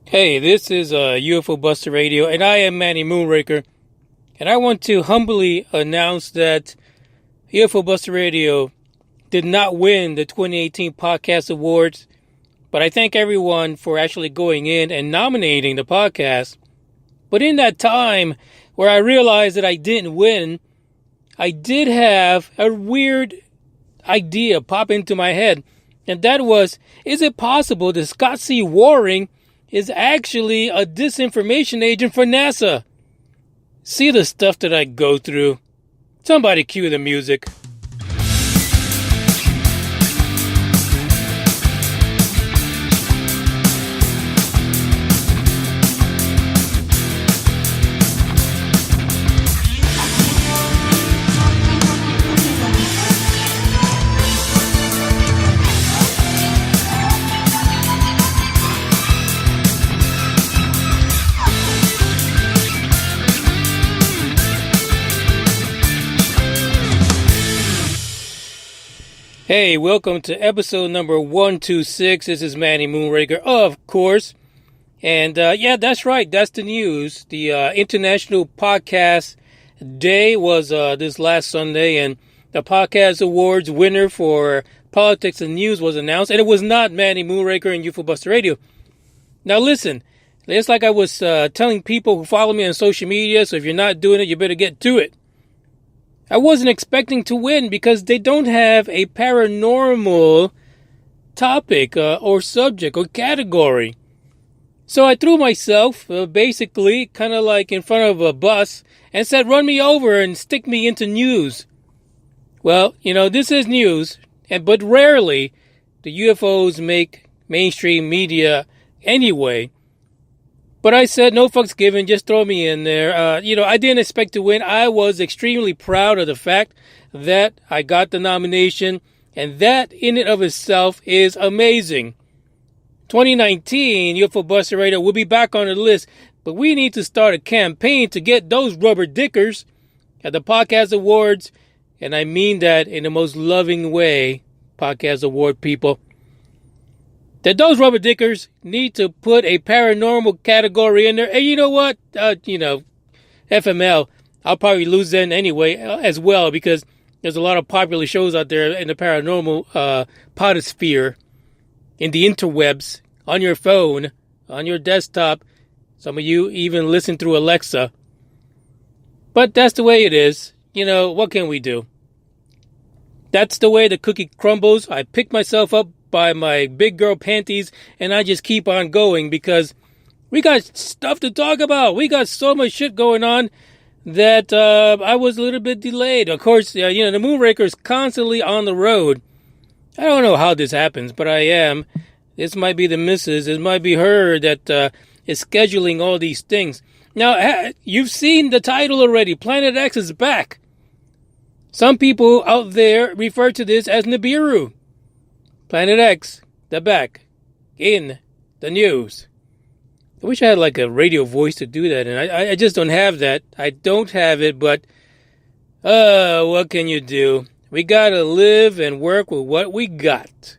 Hey, this is UFO Buster Radio, and I am Manny Moonraker, and I want to humbly announce that UFO Buster Radio did not win the 2018 Podcast Awards, but I thank everyone for actually going in and nominating the podcast. But in that time where I realized that I didn't win, I did have a weird idea pop into my head, and that was, is it possible that Scott C. Waring is actually a disinformation agent for NASA? See the stuff that I go through. Somebody cue the music. Hey, welcome to episode number 126. This is Manny Moonraker, of course. And yeah, that's right. That's the news. The International Podcast Day was this last Sunday, and the Podcast Awards winner for Politics and News was announced. And it was not Manny Moonraker and UFO Buster Radio. Now listen, it's like I was telling people who follow me on social media, so if you're not doing it, you better get to it. I wasn't expecting to win because they don't have a paranormal topic or subject or category. So I threw myself basically kind of like in front of a bus and said, run me over and stick me into news. Well, you know, this is news, but rarely do UFOs make mainstream media anyway. But I said, no fucks given, just throw me in there. I didn't expect to win. I was extremely proud of the fact that I got the nomination, and that in and of itself is amazing. 2019, UFO Buster Radio will be back on the list, but we need to start a campaign to get those rubber dickers at the Podcast Awards, and I mean that in the most loving way, Podcast Award people. That those rubber dickers need to put a paranormal category in there. And you know what? FML, I'll probably lose them anyway as well, because there's a lot of popular shows out there in the paranormal potosphere, in the interwebs, on your phone, on your desktop. Some of you even listen through Alexa. But that's the way it is. You know, what can we do? That's the way the cookie crumbles. I pick myself up by my big girl panties, and I just keep on going because we got stuff to talk about. We got so much shit going on that I was a little bit delayed. Of course, the Moonraker is constantly on the road. I don't know how this happens, but I am. This might be the missus. It might be her that is scheduling all these things. Now, you've seen the title already. Planet X is back. Some people out there refer to this as Nibiru. Planet X, they're back in the news. I wish I had like a radio voice to do that, and I just don't have that. I don't have it, but what can you do? We gotta live and work with what we got.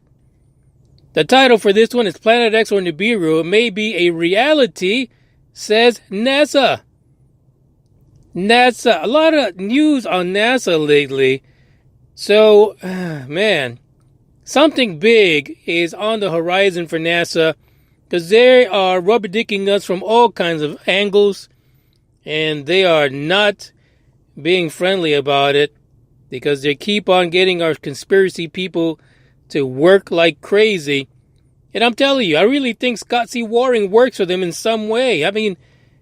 The title for this one is Planet X or Nibiru. It may be a reality, says NASA. NASA, a lot of news on NASA lately. So, man, something big is on the horizon for NASA, because they are rubber dicking us from all kinds of angles, and they are not being friendly about it, because they keep on getting our conspiracy people to work like crazy. And I'm telling you, I really think Scott C. Waring works for them in some way. I mean,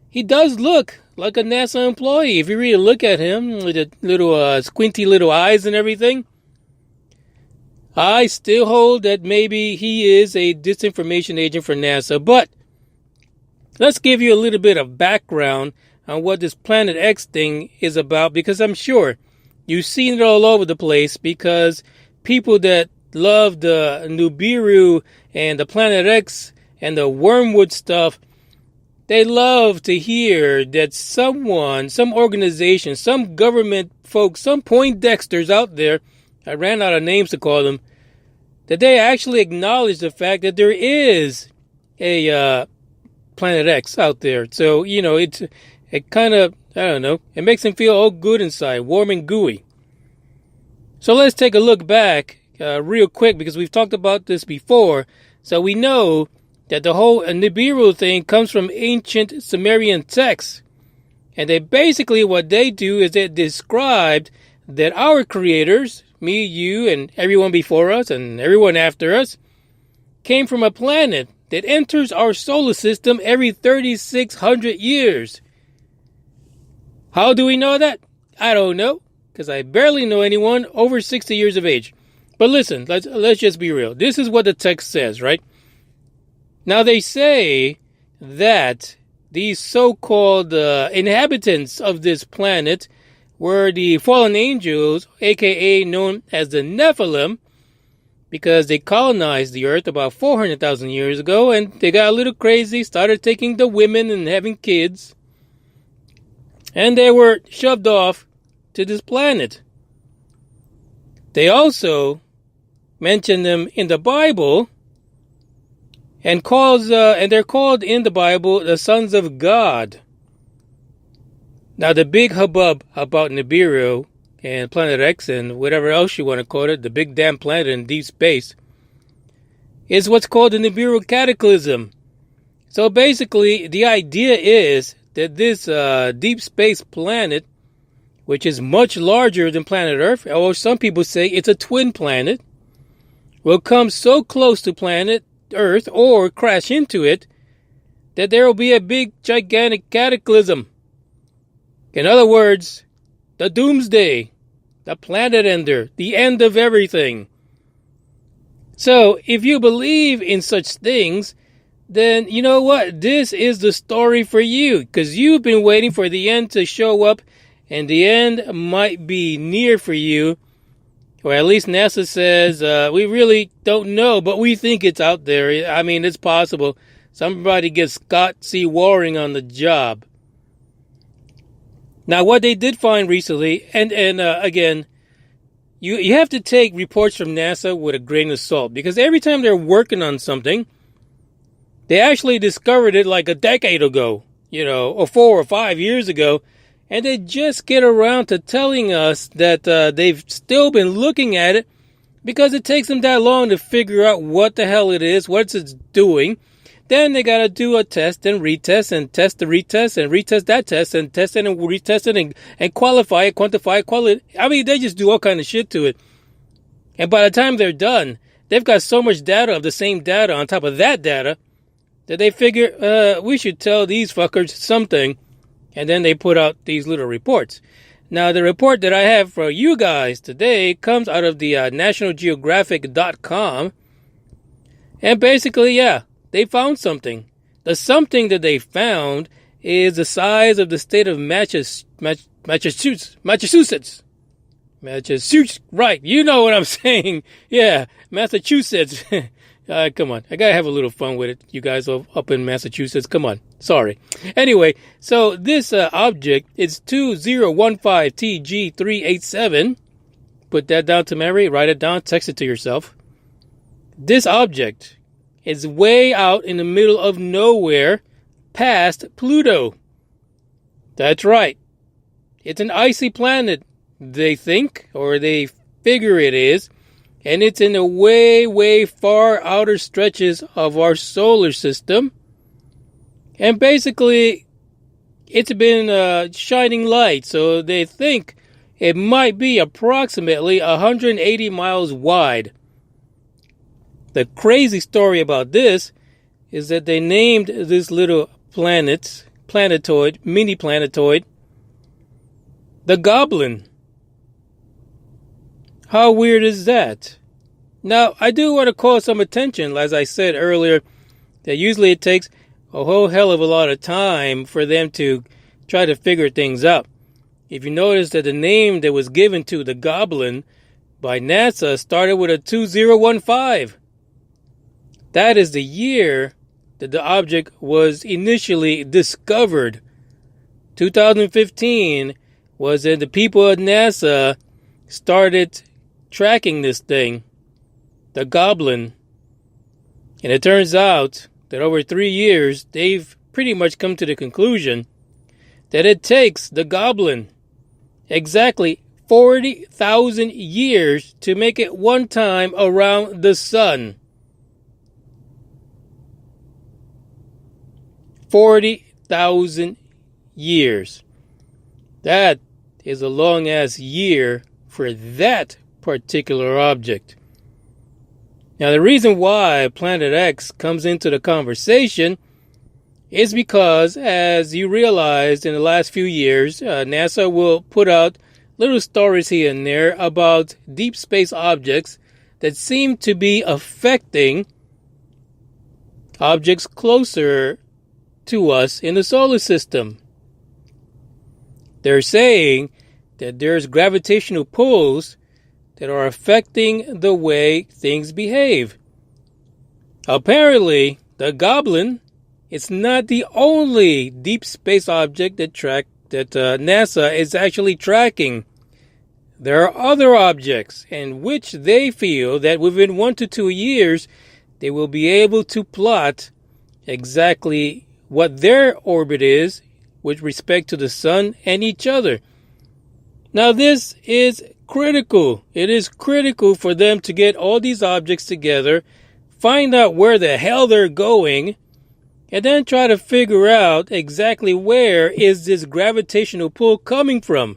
he does look like a NASA employee. If you really look at him with the little squinty little eyes and everything, I still hold that maybe he is a disinformation agent for NASA. But let's give you a little bit of background on what this Planet X thing is about, because I'm sure you've seen it all over the place, because people that love the Nibiru and the Planet X and the wormwood stuff, they love to hear that someone, some organization, some government folks, some Poindexters out there, I ran out of names to call them, that they actually acknowledge the fact that there is a nibiru-planetx out there. So, it kind of, I don't know, it makes him feel all good inside, warm and gooey. So let's take a look back real quick, because we've talked about this before. So we know that the whole Nibiru thing comes from ancient Sumerian texts. And they basically, what they do is they described that our creators, me, you, and everyone before us, and everyone after us, came from a planet that enters our solar system every 3,600 years. How do we know that? I don't know, because I barely know anyone over 60 years of age. But listen, let's just be real. This is what the text says, right? Now they say that these so-called inhabitants of this planet were the fallen angels, aka known as the Nephilim, because they colonized the earth about 400,000 years ago, and they got a little crazy, started taking the women and having kids, and they were shoved off to this planet. They also mention them in the Bible, and they're called in the Bible the sons of God. Now the big hubbub about Nibiru and Planet X and whatever else you want to call it, the big damn planet in deep space, is what's called the Nibiru Cataclysm. So basically, the idea is that this deep space planet, which is much larger than planet Earth, or some people say it's a twin planet, will come so close to planet Earth or crash into it that there will be a big gigantic cataclysm. In other words, the doomsday, the planet ender, the end of everything. So if you believe in such things, then you know what? This is the story for you, because you've been waiting for the end to show up, and the end might be near for you. Or at least NASA says, we really don't know, but we think it's out there. I mean, it's possible. Somebody gets Scott C. Waring on the job. Now, what they did find recently, and again, you have to take reports from NASA with a grain of salt, because every time they're working on something, they actually discovered it like a decade ago, or 4 or 5 years ago, and they just get around to telling us that they've still been looking at it because it takes them that long to figure out what the hell it is, what it's doing. Then they got to do a test and retest and test the retest and retest that test and test it and retest it and qualify it, quantify it, quality. I mean, they just do all kind of shit to it. And by the time they're done, they've got so much data of the same data on top of that data that they figure, we should tell these fuckers something. And then they put out these little reports. Now, the report that I have for you guys today comes out of the nationalgeographic.com. And basically, they found something. The something that they found is the size of the state of Massachusetts. Massachusetts, right. You know what I'm saying. Yeah, Massachusetts. Come on. I gotta have a little fun with it. You guys up in Massachusetts. Come on. Sorry. Anyway, so this object is 2015TG387. Put that down to memory. Write it down. Text it to yourself. This object is way out in the middle of nowhere past Pluto. That's right. It's an icy planet, they think, or they figure it is. And it's in the way, way far outer stretches of our solar system. And basically, it's been shining light. So they think it might be approximately 180 miles wide. The crazy story about this is that they named this little mini planetoid, the Goblin. How weird is that? Now, I do want to call some attention, as I said earlier, that usually it takes a whole hell of a lot of time for them to try to figure things out. If you notice that the name that was given to the Goblin by NASA started with a 2015. That is the year that the object was initially discovered. 2015 was when the people at NASA started tracking this thing, the Goblin. And it turns out that over 3 years, they've pretty much come to the conclusion that it takes the goblin exactly 40,000 years to make it one time around the sun. 40,000 years. That is a long-ass year for that particular object. Now, the reason why Planet X comes into the conversation is because, as you realized in the last few years, NASA will put out little stories here and there about deep space objects that seem to be affecting objects closer to us in the solar system. They're saying that there's gravitational pulls that are affecting the way things behave. Apparently, the Goblin is not the only deep space object that NASA is actually tracking. There are other objects in which they feel that within 1 to 2 years, they will be able to plot exactly what their orbit is with respect to the sun and each other. Now, this is critical. It is critical for them to get all these objects together, find out where the hell they're going, and then try to figure out exactly where is this gravitational pull coming from.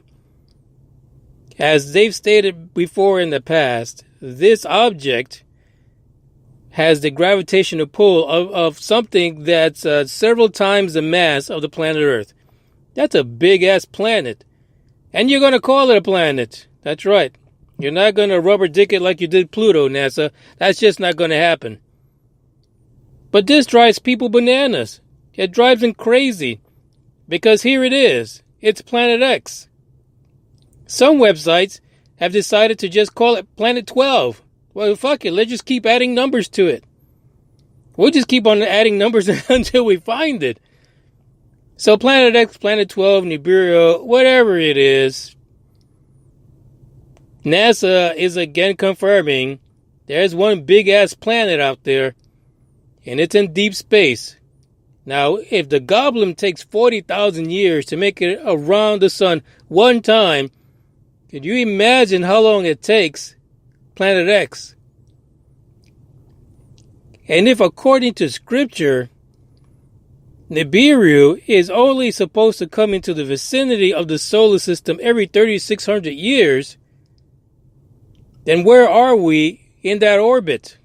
As they've stated before in the past, this object has the gravitational pull of something that's several times the mass of the planet Earth. That's a big-ass planet. And you're going to call it a planet. That's right. You're not going to rubber dick it like you did Pluto, NASA. That's just not going to happen. But this drives people bananas. It drives them crazy. Because here it is. It's Planet X. Some websites have decided to just call it Planet 12. Well, fuck it. Let's just keep adding numbers to it. We'll just keep on adding numbers until we find it. So Planet X, Planet 12, Nibiru, whatever it is, NASA is again confirming there's one big-ass planet out there, and it's in deep space. Now, if the Goblin takes 40,000 years to make it around the sun one time, could you imagine how long it takes Planet X? And if, according to Scripture, Nibiru is only supposed to come into the vicinity of the solar system every 3,600 years, then where are we in that orbit?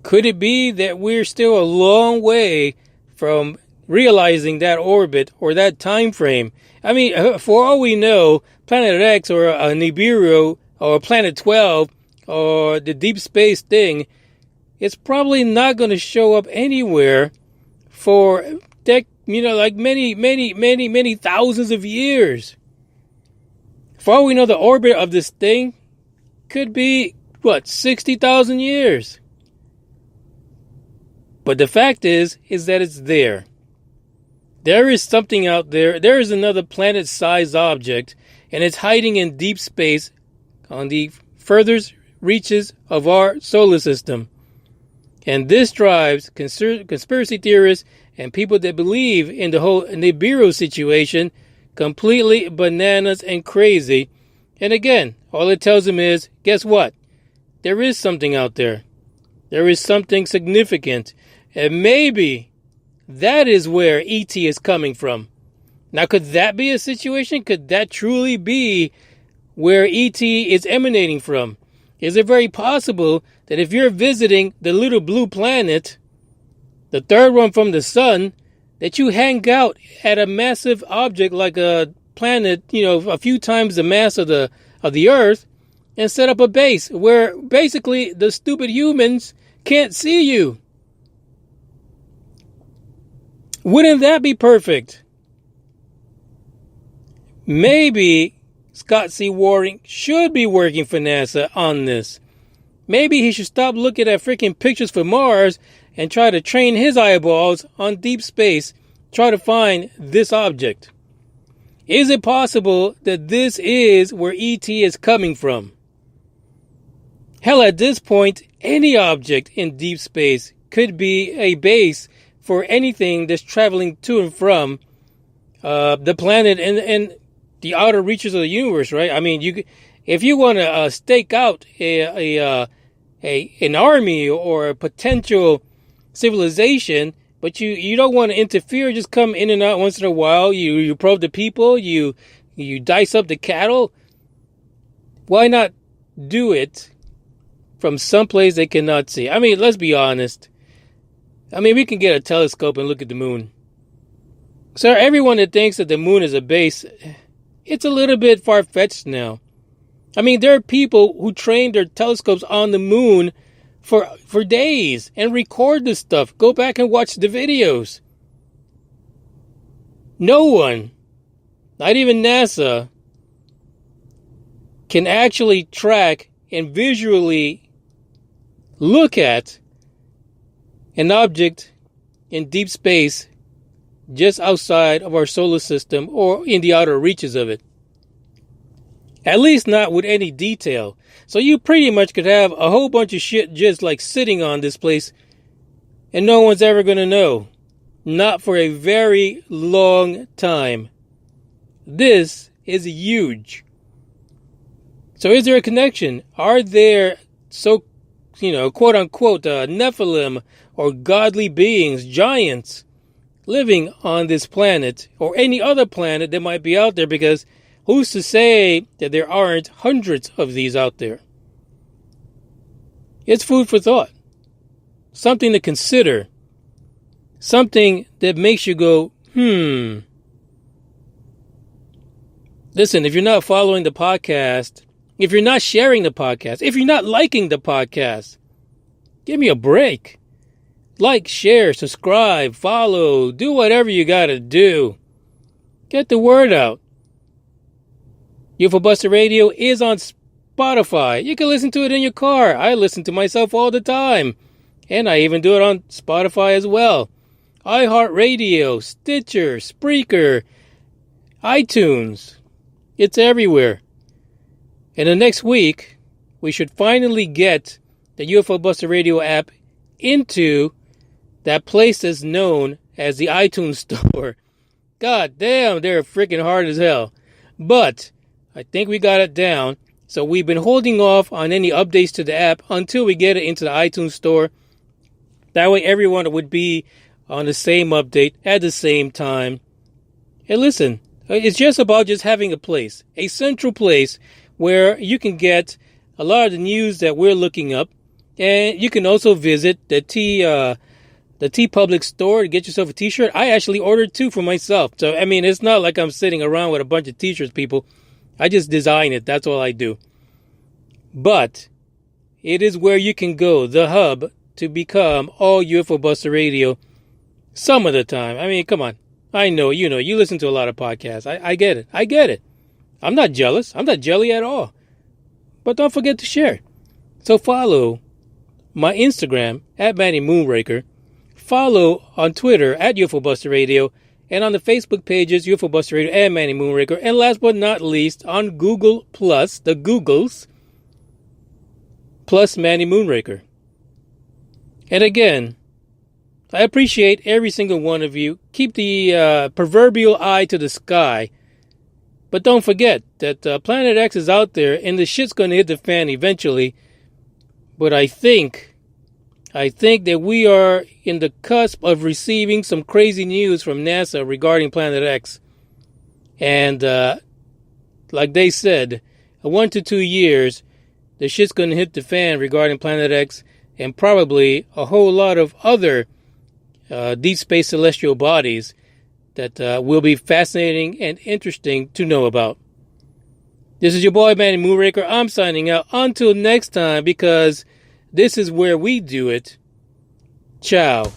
Could it be that we're still a long way from realizing that orbit or that time frame? I mean, for all we know, Planet X or a Nibiru or Planet 12 or the deep space thing, it's probably not going to show up anywhere for like many thousands of years. For all we know, the orbit of this thing could be 60,000 years. But the fact is that it's there. There is something out there. There is another planet-sized object, and it's hiding in deep space on the furthest reaches of our solar system. And this drives conspiracy theorists and people that believe in the whole Nibiru situation completely bananas and crazy. And again, all it tells them is, guess what? There is something out there. There is something significant. And maybe that is where ET is coming from. Now, could that be a situation? Could that truly be where ET is emanating from? Is it very possible that if you're visiting the little blue planet, the third one from the sun, that you hang out at a massive object like a planet, a few times the mass of the Earth, and set up a base where basically the stupid humans can't see you? Wouldn't that be perfect? Maybe Scott C. Waring should be working for NASA on this. Maybe he should stop looking at freaking pictures for Mars and try to train his eyeballs on deep space, try to find this object. Is it possible that this is where ET is coming from? Hell, at this point, any object in deep space could be a base for anything that's traveling to and from the planet and the outer reaches of the universe, right? I mean, if you want to stake out an army or a potential civilization, but you don't want to interfere, just come in and out once in a while. You probe the people, you dice up the cattle. Why not do it from someplace they cannot see? I mean, let's be honest. I mean, we can get a telescope and look at the moon. So everyone that thinks that the moon is a base, it's a little bit far-fetched now. I mean, there are people who train their telescopes on the moon for days and record this stuff. Go back and watch the videos. No one, not even NASA, can actually track and visually look at an object in deep space just outside of our solar system or in the outer reaches of it. At least not with any detail. So you pretty much could have a whole bunch of shit just like sitting on this place and no one's ever going to know. Not for a very long time. This is huge. So is there a connection? Are there quote unquote, Nephilim or godly beings, giants, living on this planet or any other planet that might be out there? Because who's to say that there aren't hundreds of these out there? It's food for thought. Something to consider. Something that makes you go, Listen, if you're not following the podcast, if you're not sharing the podcast, if you're not liking the podcast, give me a break. Like, share, subscribe, follow, do whatever you gotta do. Get the word out. UFO Buster Radio is on Spotify. You can listen to it in your car. I listen to myself all the time. And I even do it on Spotify as well. iHeartRadio, Stitcher, Spreaker, iTunes. It's everywhere. And the next week, we should finally get the UFO Buster Radio app into that place that's known as the iTunes Store. God damn, they're freaking hard as hell. But I think we got it down. So we've been holding off on any updates to the app until we get it into the iTunes Store. That way everyone would be on the same update at the same time. And listen, it's just about just having a place, a central place where you can get a lot of the news that we're looking up. And you can also visit the T Public store to get yourself a t-shirt. I actually ordered 2 for myself. So, I mean, it's not like I'm sitting around with a bunch of t-shirts, people. I just design it. That's all I do. But it is where you can go, the hub, to become all UFO Buster Radio some of the time. I mean, come on. I know, you listen to a lot of podcasts. I get it. I get it. I'm not jealous. I'm not jelly at all. But don't forget to share. So follow my Instagram at Manny Moonraker. Follow on Twitter at UFO Buster Radio. And on the Facebook pages, UFO Buster Radio and Manny Moonraker. And last but not least, on Google Plus, the Googles, plus Manny Moonraker. And again, I appreciate every single one of you. Keep the proverbial eye to the sky. But don't forget that Planet X is out there and the shit's going to hit the fan eventually. But I think that we are in the cusp of receiving some crazy news from NASA regarding Planet X. And like they said, 1 to 2 years, the shit's going to hit the fan regarding Planet X and probably a whole lot of other deep space celestial bodies that will be fascinating and interesting to know about. This is your boy, Manny Moonraker. I'm signing out. Until next time, because this is where we do it. Ciao.